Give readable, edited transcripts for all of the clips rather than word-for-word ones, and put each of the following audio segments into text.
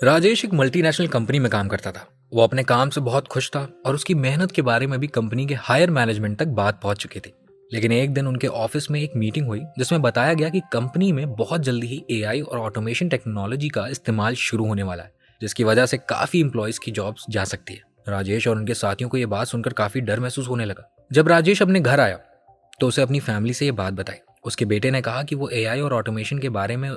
राजेश एक multinational company में काम करता था। वो अपने काम से बहुत खुश था और उसकी मेहनत के बारे में भी कंपनी के हायर मैनेजमेंट तक बात पहुंच चुकी थी। लेकिन एक दिन उनके ऑफिस में एक मीटिंग हुई जिसमें बताया गया कि कंपनी में बहुत जल्दी ही एआई और ऑटोमेशन टेक्नोलॉजी का इस्तेमाल शुरू होने वाला है, जिसकी वजह से काफी एम्प्लॉयज की जॉब्स जा सकती है। राजेश और उनके साथियों को यह बात सुनकर काफी डर महसूस होने लगा। जब राजेश अपने घर आया तो उसे अपनी फैमिली से ये बात बताई। उसके बेटे ने कहा कि वो एआई और ऑटोमेशन के बारे में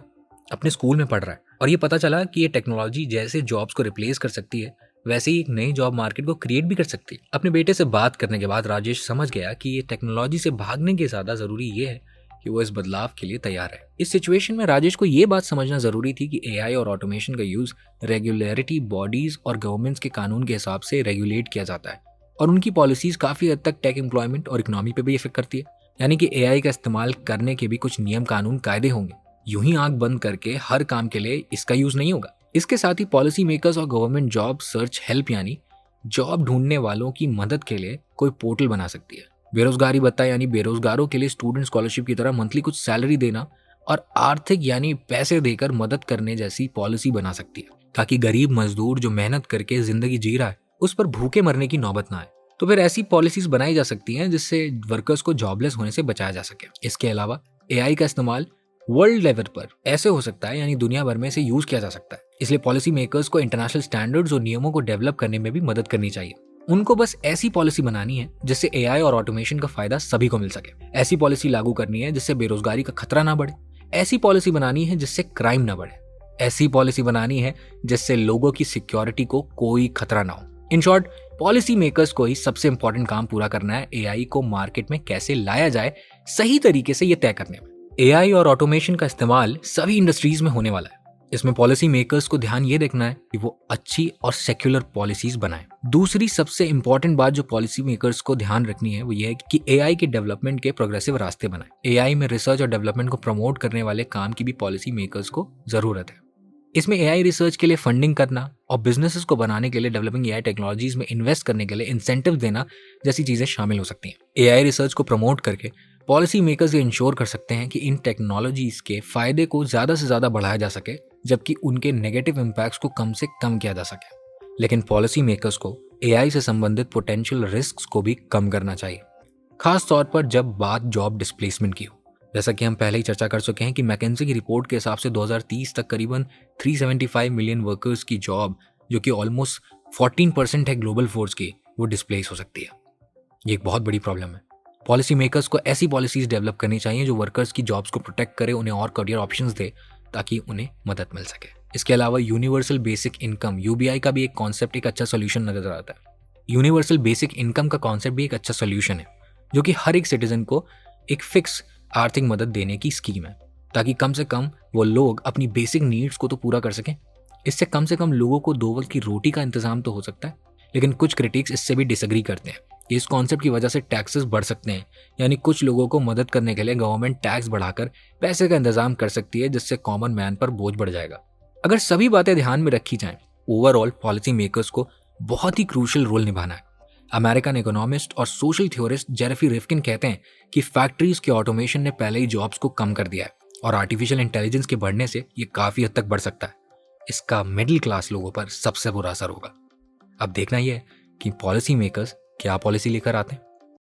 अपने स्कूल में पढ़ रहा है और ये पता चला कि ये टेक्नोलॉजी जैसे जॉब्स को रिप्लेस कर सकती है, वैसे ही एक नई जॉब मार्केट को क्रिएट भी कर सकती है। अपने बेटे से बात करने के बाद राजेश समझ गया कि ये टेक्नोलॉजी से भागने के ज्यादा जरूरी ये है कि वो इस बदलाव के लिए तैयार है। इस सिचुएशन में राजेश को ये बात समझना जरूरी थी कि एआई और ऑटोमेशन का यूज रेगुलेटरी बॉडीज और गवर्नमेंट्स के कानून के हिसाब से रेगुलेट किया जाता है और उनकी पॉलिसीज काफी हद तक टेक एम्प्लॉयमेंट और इकोनॉमी पे भी इफेक्ट करती है। यानी कि एआई का इस्तेमाल करने के भी कुछ नियम कानून कायदे होंगे। यूं ही आंख बंद करके हर काम के लिए इसका यूज नहीं होगा। इसके साथ ही पॉलिसी मेकर्स और गवर्नमेंट जॉब सर्च हेल्प यानी जॉब ढूंढने वालों की मदद के लिए कोई पोर्टल बना सकती है। बेरोजगारी भत्ता यानी बेरोजगारों के लिए स्टूडेंट स्कॉलरशिप की तरह मंथली कुछ सैलरी देना और आर्थिक यानी पैसे देकर मदद करने जैसी पॉलिसी बना सकती है, ताकि गरीब मजदूर जो मेहनत करके जिंदगी जी रहा है उस पर भूखे मरने की नौबत ना आए। तो फिर ऐसी पॉलिसीज बनाई जा सकती हैं जिससे वर्कर्स को जॉबलेस होने से बचाया जा सके। इसके अलावा एआई का इस्तेमाल वर्ल्ड लेवल पर ऐसे हो सकता है, यानी दुनिया भर में इसे यूज किया जा सकता है। इसलिए पॉलिसी मेकर्स को इंटरनेशनल स्टैंडर्ड्स और नियमों को डेवलप करने में भी मदद करनी चाहिए। उनको बस ऐसी पॉलिसी बनानी है जिससे एआई और ऑटोमेशन का फायदा सभी को मिल सके। ऐसी पॉलिसी लागू करनी है जिससे बेरोजगारी का खतरा ना बढ़े। ऐसी पॉलिसी बनानी है जिससे क्राइम ना बढ़े। ऐसी पॉलिसी बनानी है जिससे लोगों की सिक्योरिटी को कोई खतरा ना हो। इन शॉर्ट, पॉलिसी मेकर्स को ही सबसे इंपॉर्टेंट काम पूरा करना है एआई को मार्केट में कैसे लाया जाए सही तरीके से ये तय करने में। एआई और ऑटोमेशन का इस्तेमाल सभी इंडस्ट्रीज में होने वाला है। इसमें पॉलिसी मेकर्स को ध्यान ये देखना है कि वो अच्छी और सेक्युलर पॉलिसीज बनाएं। दूसरी सबसे इंपॉर्टेंट बात जो पॉलिसी मेकर्स को ध्यान रखनी है वो ये है कि एआई के डेवलपमेंट के प्रोग्रेसिव रास्ते बनाएं। एआई में रिसर्च और डेवलपमेंट को प्रमोट करने वाले काम की भी पॉलिसी मेकर्स को जरूरत है। इसमें एआई रिसर्च के लिए फंडिंग करना और बिजनेसेस को बनाने के लिए डेवलपिंग एआई टेक्नोलॉजीज में इन्वेस्ट करने के लिए इंसेंटिव देना जैसी चीजें शामिल हो सकती हैं। एआई रिसर्च को प्रमोट करके पॉलिसी मेकर्स ये इंश्योर कर सकते हैं कि इन टेक्नोलॉजीज के फायदे को ज्यादा से ज्यादा बढ़ाया जा सके, जबकि उनके नेगेटिव इम्पैक्ट्स को कम से कम किया जा सके। लेकिन पॉलिसी मेकर्स को एआई से संबंधित पोटेंशियल रिस्क को भी कम करना चाहिए, खास तौर पर जब बात जॉब डिस्प्लेसमेंट की हो। जैसा कि हम पहले ही चर्चा कर चुके हैं कि मैकेंजी की रिपोर्ट के हिसाब से 2030 तक करीबन 375 मिलियन वर्कर्स की जॉब, जो कि ऑलमोस्ट 14% है ग्लोबल फोर्स की, वो डिस्प्लेस हो सकती है। ये एक बहुत बड़ी प्रॉब्लम है। पॉलिसी मेकर्स को ऐसी पॉलिसीज डेवलप करनी चाहिए जो वर्कर्स की जॉब्स को प्रोटेक्ट करे, उन्हें और करियर ऑप्शंस दे ताकि उन्हें मदद मिल सके। इसके अलावा यूनिवर्सल बेसिक इनकम यूबीआई का भी एक कॉन्सेप्ट एक अच्छा सोल्यूशन नजर आता है। यूनिवर्सल बेसिक इनकम का कॉन्सेप्ट भी एक अच्छा सोल्यूशन है, जो कि हर एक सिटीजन को एक फिक्स आर्थिक मदद देने की स्कीम है, ताकि कम से कम वो लोग अपनी बेसिक नीड्स को तो पूरा कर सकें। इससे कम से कम लोगों को 2 वक्त की रोटी का इंतजाम तो हो सकता है। लेकिन कुछ क्रिटिक्स इससे भी डिसएग्री करते हैं कि इस कॉन्सेप्ट की वजह से टैक्सेस बढ़ सकते हैं, यानी कुछ लोगों को मदद करने के लिए गवर्नमेंट टैक्स बढ़ाकर पैसे का इंतजाम कर सकती है, जिससे कॉमन मैन पर बोझ बढ़ जाएगा। अगर सभी बातें ध्यान में रखी जाएं, ओवरऑल पॉलिसी मेकर्स को बहुत ही क्रूशियल रोल निभाना है। अमेरिकन इकोनॉमिस्ट और सोशल थ्योरिस्ट जेरेफी रिफ्किन कहते हैं कि फैक्ट्रीज के ऑटोमेशन ने पहले ही जॉब्स को कम कर दिया है और आर्टिफिशियल इंटेलिजेंस के बढ़ने से ये काफी हद तक बढ़ सकता है। इसका मिडिल क्लास लोगों पर सबसे बुरा असर होगा। अब देखना यह है कि पॉलिसी मेकर्स क्या पॉलिसी लेकर आते हैं।